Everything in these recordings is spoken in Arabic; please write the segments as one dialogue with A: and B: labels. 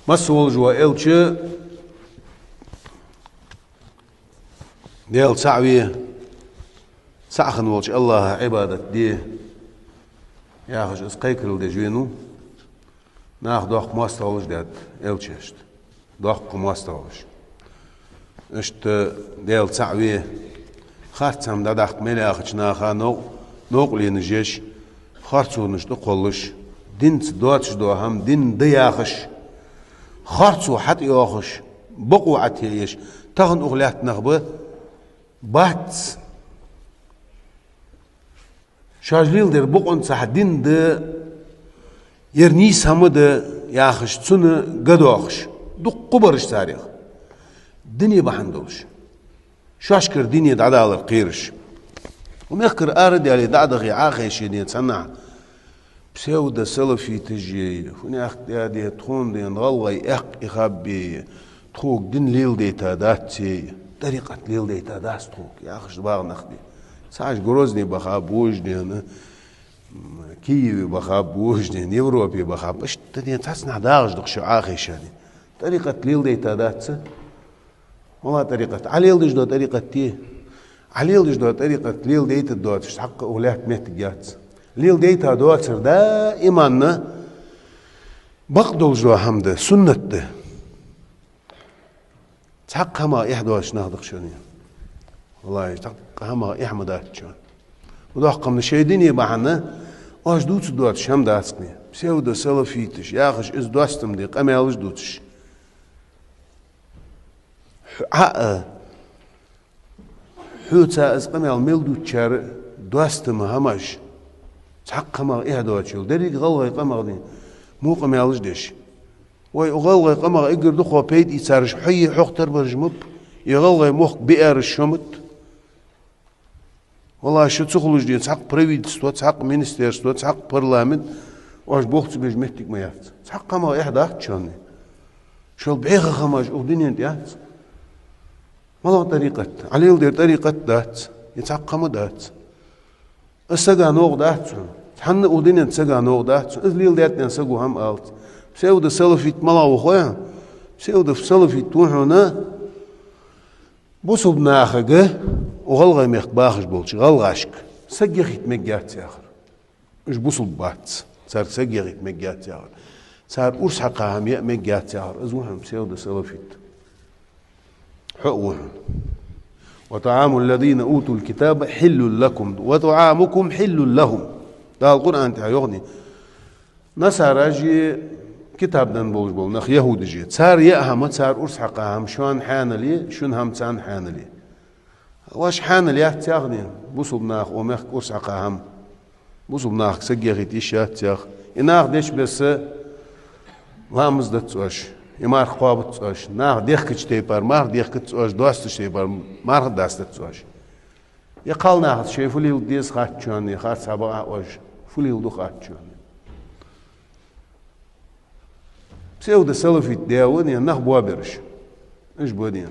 A: مسول جوا إلش ديال سعوية سعخن والش الله عبادة دي ياخش اسقيكل دي جوينو ناخ دوخ مواستولش داد إلششت دوخ مواستولش اشت ديال سعوية خارتسام دادخ ملاخش ناخا نوقلي نجيش خارتسو نشتو قولش دينت دواتش دو هم دين دياخش خارتسو حت ياخش بقو عتيش تغن أغلات نغبه بات شاجليل در بقون صح دين ده يرنيس هم ده ياخش تسنة قدوخش دو قبرش تاريخ دنيا بحندوش شاشكر دنيا دعدا على القيرش وميخكر آرد يالي دعدا غي عاخيش يدين تصنع بسيودة سلفي تجي فني أخت دي تخون دي نغلغي إخابي تخوك دين ليل دي تاداتي طريقة ليل دي تاداس تخوك يا أخش باغ نخدي ساعش غروزني بخاب وجدي كيوي بخاب وجدي يوروبي بخاب اش تدين تصنع داغش دقشو عاخيش يعني طريقة ليل دي تاداتي والله طريقة عليل دي جدو طريقة تيه عليل دي جدو طريقة ليل دي تدوات حق أولاد مهت جات ليل دي تادوات دائما بقدل جدو حمد سنة ده تحق هما إحدواش نهضق شوني والله تحق هما إحمدات شون ودوحق من الشيدين يبعنا واش دوتش دوات شام داسقني بسيودة سلفيتش ياخش إز دوستم دي قميالش دوتش حقا حوتا از قمال ميلدو تشار دوستم همش تحق هما إحدواش شول دريق غلغي قمال دي مو قميالش ديش ويغلغي قمال إقر دخوا بيد إتسارش حي حقتر برجمب يغلغي مخ بئر الشمت والله شو تخلوش دي تحق بريفيدستو تحق مينستيرستو تحق برلامن واش بوخت بيج مهتك ما يافت تحق هما إحداك تشاني شول بعيغة خماج أوديني انت يافت والله طريقة عليل دير طريقة دات يتعقم دات السجا نوغ دات تحن أودين السجا نوغ دات إذليل دات نسجو هم قالت بسيود سلفيت ملا وخويا بسيود سلفيت توحنا بوسو بناخجه وغلغي ميخ باخش بولش غلغاشك سجي خيت مجات يا آخر إيش بوسو بات صار سجي خيت مجات يا آخر صار أرس حقها هم مجات يا آخر أزوهم بسيود سلفيت حقوهم وطعام الذين أوتوا الكتاب حل لكم وطعامكم حل لهم ده القرآن تعيغني نصارى جي كتاب دان بولج بول نخ يهود جي صار يأهم صار أرس حقهم شون حانلي شون هم تان حانلي واش حانلي تاغني بوصل ناخ ومخ أرس حقهم بوصل ناخ سجيغي تيشات تاغ يناخ ديش بس وامز دتوش يمار خواب تسوش ناخ ديخ كتشتي بار مار ديخ كتسوش دوست شتي بار مار داست تسوش يقال ناخ شي فلي ديس خاتشوني خات سبا اوج فلي ودو خاتشوني بسيود سلفي داون يناخ بوابرش ايش بودين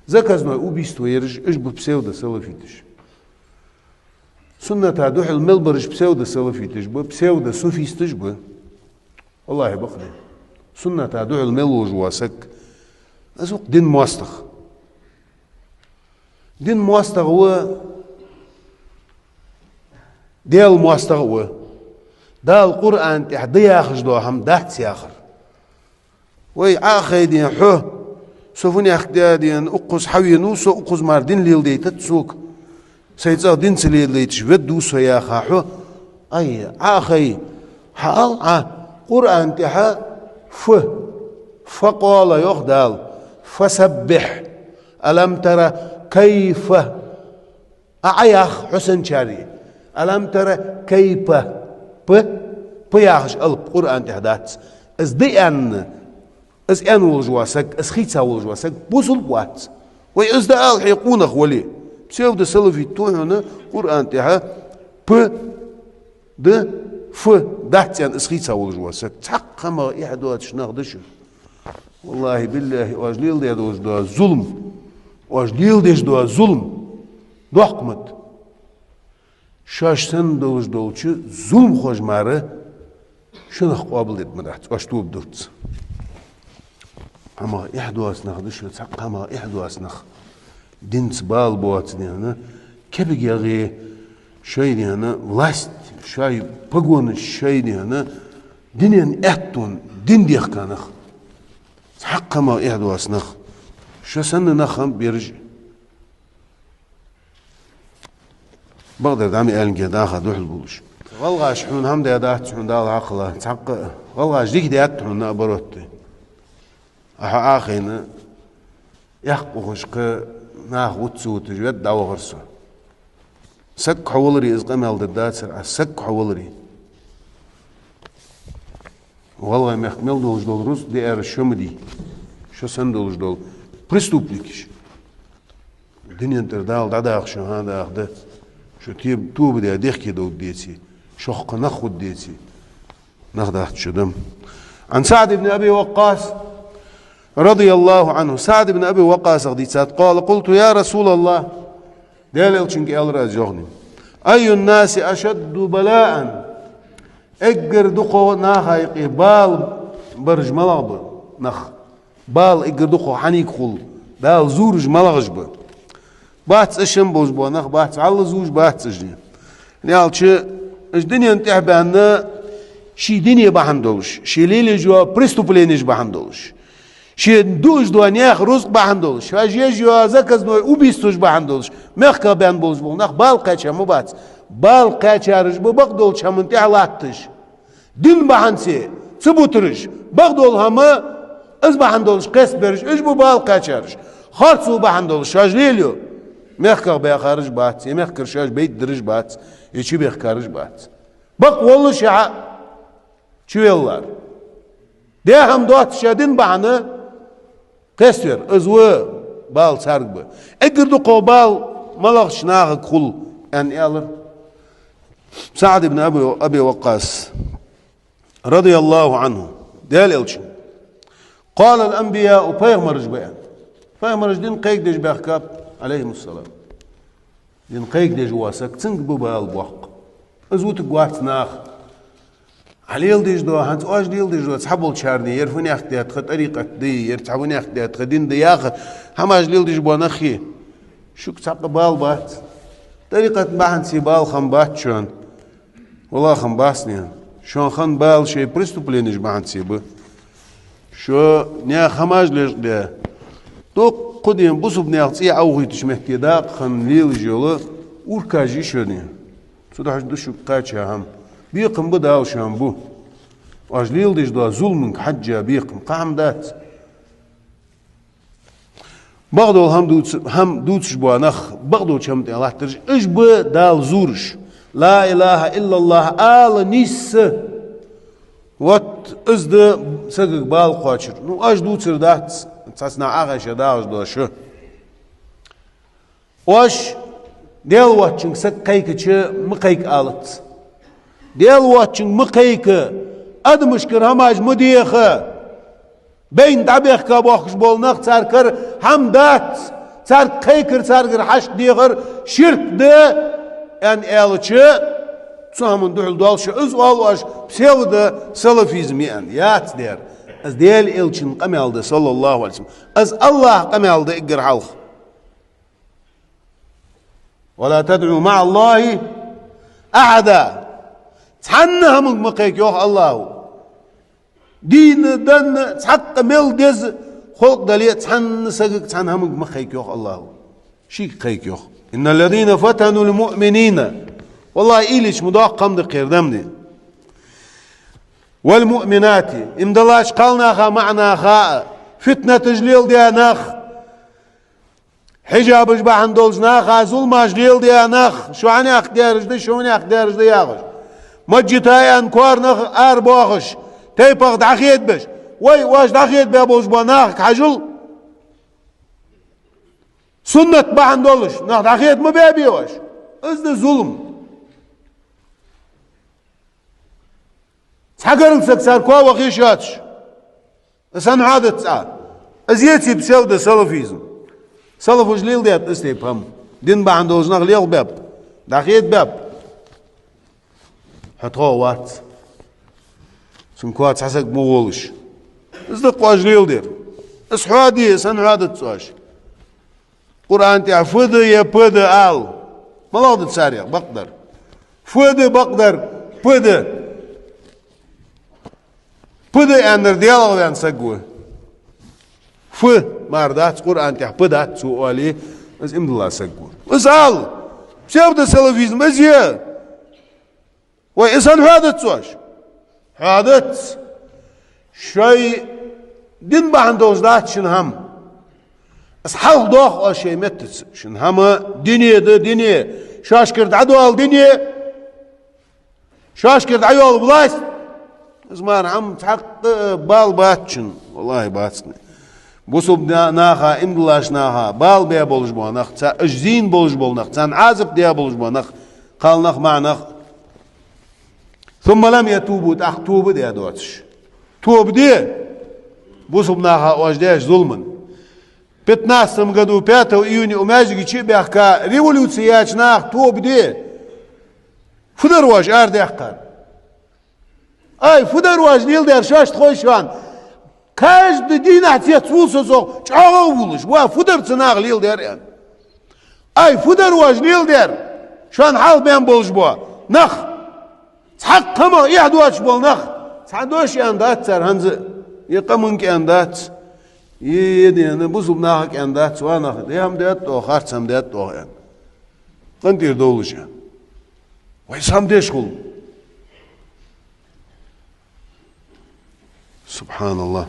A: زكزنا اوبيستو يرج ايش بسيود سلفيتش سنة دوح الملبرج بسيود سلفيتش بسيود سوفيستش والله بقدر سنة تعدوع الملوج واسك أزوق دين موستخ دين موستخ هو ديال موستخ هو دا القرآن تحدي آخر دو هم دهت سياخر وي آخر دين حو سوفني أخدي دين أقص حوي نوسو أقص مار دين ليل دي تتسوك سيتساق دين سليل دي تشفد دوسو ياخا حو أي آخر حال قرآن تحا فقال يخدال فسبح ألم ترى كيف أعياخ حسن شاري ألم ترى كيف بياخش القرآن تحدات از دي از ان ولجواسك از خيتسا ولجواسك بوصل بوات وي از دا الحيقون اخولي بسيو دا سلفي توهنا قرآن تحا د دحت يعني اسخيتها ولجواسك تحق ما إحدوات شناغ دشو والله بالله واجليل دي دوز دو ظلم واجليل ديش دو ظلم دو حكمت شاش سن دوز دو چه ظلم خوش ماره شنخ قابل ديت مدحت واش توب دوت أما إحدى أسنخ دش تحق أما إحدى أسنخ دين سبال بواتني هنا كبق يغي شيء هنا لاست شيء بقون الشيء هنا دين أتون دين ديخ كانخ تحق أما إحدى أسنخ شو سن نخم بيرج بقدر دعمي قال كده أخذ روح البولش والله شحون هم ده دات شحون ده العقلة تحق والله جديك دات شحون نقبروتي أخينا يحقق شق ناخد سوت جد دعوة غرسه سك حولري إذا قام يالد الداتر سك حولري والله ما يحمل دولج دول روس دي أر شو مدي شو سن دولج دول بريستوبليكش الدنيا تردال دعدا أخشى هذا أخده شو تيب توب دي أديخ كده وديتي شق ناخد ديتي ناخد أخد شو دم عن سعد بن أبي وقاص رضي الله عنه سعد بن أبي وقاص قال قلت يا رسول الله دليل çünkü الراز جوغني أي الناس أشد بلاء اجر دقو ناخايقي بال برج ملغب نخ بال اجر دقو حنيك خل بال زورج ملغجب بات اشم بوز بو نخ بات على زوج بات سجني نيال شي الدنيا انتحبان شي دنيا بحندولش شي ليلي جو بريستوبلينيش بحندولش شي دوش دوانياخ رزق بحندولش فاجيج يو زكز نو وبيستوش بحندولش مخكا بان بوز بو نخ بال قاچا مبات بال قاچارج بو بقدول شمنتي علاتش دين بحنسي ثبوترش بقدول هما از بحندولش قس برش اج بو بال قاچارج خارصو بحندولش شاجليليو مخكا بيا خارج بات مخكر شاج بيت درج بات يچي بيخ خارج بات بق والله شع چويلار ده هم دوات شادين بحنه قسر ازو بال سارغ اگر دو قبال ملغش ناغ كل ان يالر سعد بن ابي وقاص رضي الله عنه دال الشن قال الانبياء بيغمرج بيان بيغمرج دين قيق دج بخكاب عليهم السلام دين قيق دج واسك تنق ببال بوق ازو تقوات ناغ عليل ديج دو هانت اوج ديل ديج دو تحبول شارني يرفوني اختيات خد طريقة دي يرتحبوني اختيات خدين دي ياخد هماج ليل ديج بو نخي شوك تحق بال بات طريقة بحن سي بال خم بات شون والله خم باسني شون خن بال شي بريستوبلينيش بحن سي بو شو نيا خماج ليج دي دو قديم بوسو بنيا تسيا اوغي تشمهتي دا خن ليل جولو وركاجي شوني سوداش دو شوك قاچا هم بيقم بدا وشان بو واجليل ديج دو ظلمك حجة بيقم قام دات بغدو هم دوتش بو نخ بغدو شمت الله ترج اج بو دال زورش لا اله الا الله آل نيس وات ازد سقق بال قاچر نو اج دوتر دات تسنا اغش داوش دو شو واش ديل واتشن سقيك چ مقيك آلت ديل واتشن مقيك ادمشكر هماج مديخه بين دبيخ كابوخش بولناخ تاركر همدات تار قيكر تاركر حش ديغر شرك ده ان الچه تسامن دول دولش از والواش بسيود سلفيزم ان يات دير از ديل الچن قمالده صلى الله عليه وسلم از الله قمالده اقر حلخ ولا تدعو مع الله احدا تحنهم مقيك يوخ الله دين دن تحق مل دز خلق دليل تحن سقق تحنهم مقيك يوخ الله شيك قيك يوخ إن الذين فتنوا المؤمنين والله إيليش مداق قمد قيردمني والمؤمنات امدلاش قالناخا معناخا فتنة تجليل دياناخ حجاب اجباحن دولجناخا ظلم اجليل دياناخ شو عني اخدارج دي شو عني اخدارج دي ياغش مجتايان كوارنخ ارباخش تيبغ دعخيت بش وي واش دعخيت بابوش بناخ حجل سنة باحن دولش ناخ دعخيت مبابي واش ازد ظلم تحقرن سكسار كوا وخيشاتش اسان عادة تسعى ازيتي بسيودة سلفيزم سلفو جليل ديت استيبهم دين باحن دولش ناخ ليغ باب دعخيت باب حطوه وات سنكوات حسك بوولش ازدق واجليل دير اسحادي سنحادت سواش قرآن تاع فد يا بد آل ما لغد سارية بقدر فد بقدر بد أندر ديالو وين سجوه ف ماردات قرآن تاع بدات سؤالي بس إمد الله سجوه اسأل شاف التلفزيون مزيه وإنسان حادث سواش حادث شيء دين بعندوز دات شن هم أصحاب دوخ أو شيء متس شن هم دنيا شاش كرد عدوال دنيا شاش كرد عيال بلاس زمان عم تحق بال باتشن والله باتسني بوسوب ناخا إمدلاش ناخا بال بيا بولج بو نخ تا أجزين بولج بول نخ تان عازب ديا بولج بو نخ قال نخ مع نخ ثم لم يتوبوا توب دي دوتش توب دي بوسوب ناخا واجداش ظلما بتناسم году 5 июня умяжги чебяхка революция нах توب دي فدرواج ارداخ اي فدرواج نيل دير شاش خوشان каждый день отец зо чаго булыш ва фудер цнаг лил дер ай фудерواج нил дер шан хал бен болуш бо нах حق كما يهدوش بالنخ سعدوش يندات سر هنز يقمن كيندات يدين بوزب ناخ كيندات وانا ديهم ديت او خارسم ديت او يعني قندير دولش ويسام ديشكل سبحان الله.